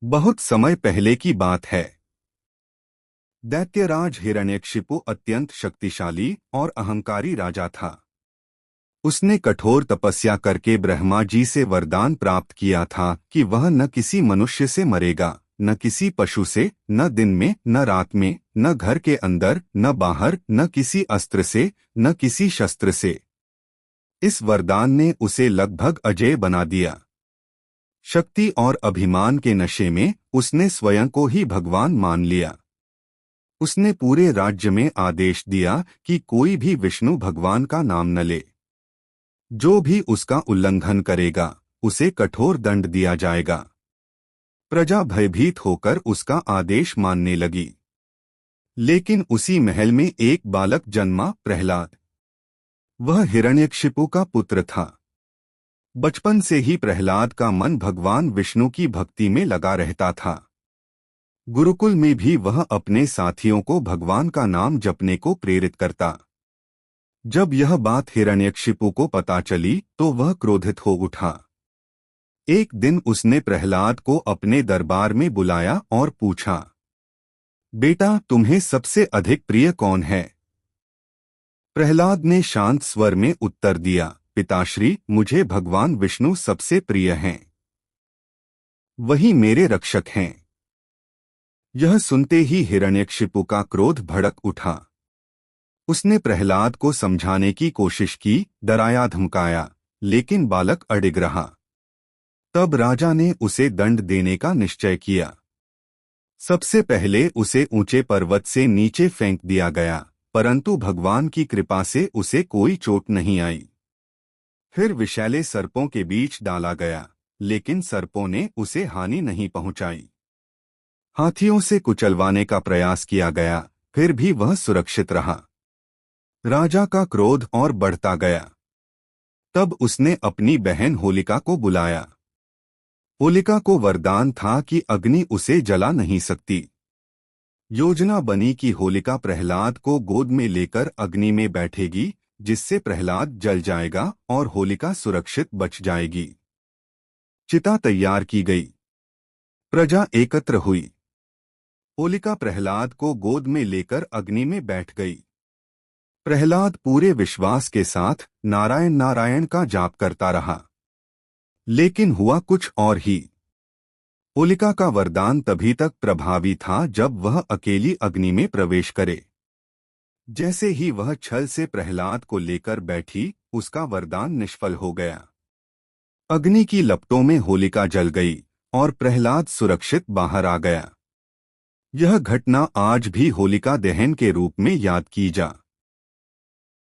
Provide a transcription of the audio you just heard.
बहुत समय पहले की बात है। दैत्यराज हिरण्यकशिपु अत्यंत शक्तिशाली और अहंकारी राजा था। उसने कठोर तपस्या करके ब्रह्मा जी से वरदान प्राप्त किया था कि वह न किसी मनुष्य से मरेगा, न किसी पशु से, न दिन में न रात में, न घर के अंदर न बाहर, न किसी अस्त्र से, न किसी शस्त्र से। इस वरदान ने उसे लगभग अजेय बना दिया। शक्ति और अभिमान के नशे में उसने स्वयं को ही भगवान मान लिया। उसने पूरे राज्य में आदेश दिया कि कोई भी विष्णु भगवान का नाम न ले। जो भी उसका उल्लंघन करेगा उसे कठोर दंड दिया जाएगा। प्रजा भयभीत होकर उसका आदेश मानने लगी। लेकिन उसी महल में एक बालक जन्मा, प्रहलाद। वह हिरण्यकशिपु का पुत्र था। बचपन से ही प्रहलाद का मन भगवान विष्णु की भक्ति में लगा रहता था। गुरुकुल में भी वह अपने साथियों को भगवान का नाम जपने को प्रेरित करता। जब यह बात हिरण्यकशिपु को पता चली तो वह क्रोधित हो उठा। एक दिन उसने प्रहलाद को अपने दरबार में बुलाया और पूछा, बेटा, तुम्हें सबसे अधिक प्रिय कौन है? प्रहलाद ने शांत स्वर में उत्तर दिया, पिताश्री, मुझे भगवान विष्णु सबसे प्रिय हैं। वही मेरे रक्षक हैं। यह सुनते ही हिरण्यकशिपु का क्रोध भड़क उठा। उसने प्रहलाद को समझाने की कोशिश की, डराया धमकाया, लेकिन बालक अडिग रहा। तब राजा ने उसे दंड देने का निश्चय किया। सबसे पहले उसे ऊंचे पर्वत से नीचे फेंक दिया गया, परंतु भगवान की कृपा से उसे कोई चोट नहीं आई। फिर विषैले सर्पों के बीच डाला गया, लेकिन सर्पों ने उसे हानि नहीं पहुंचाई। हाथियों से कुचलवाने का प्रयास किया गया, फिर भी वह सुरक्षित रहा। राजा का क्रोध और बढ़ता गया। तब उसने अपनी बहन होलिका को बुलाया। होलिका को वरदान था कि अग्नि उसे जला नहीं सकती। योजना बनी कि होलिका प्रहलाद को गोद में लेकर अग्नि में बैठेगी, जिससे प्रहलाद जल जाएगा और होलिका सुरक्षित बच जाएगी। चिता तैयार की गई। प्रजा एकत्र हुई। होलिका प्रहलाद को गोद में लेकर अग्नि में बैठ गई। प्रहलाद पूरे विश्वास के साथ नारायण नारायण का जाप करता रहा। लेकिन हुआ कुछ और ही। होलिका का वरदान तभी तक प्रभावी था जब वह अकेली अग्नि में प्रवेश करे। जैसे ही वह छल से प्रहलाद को लेकर बैठी, उसका वरदान निष्फल हो गया। अग्नि की लपटों में होलिका जल गई और प्रहलाद सुरक्षित बाहर आ गया। यह घटना आज भी होलिका दहन के रूप में याद की जा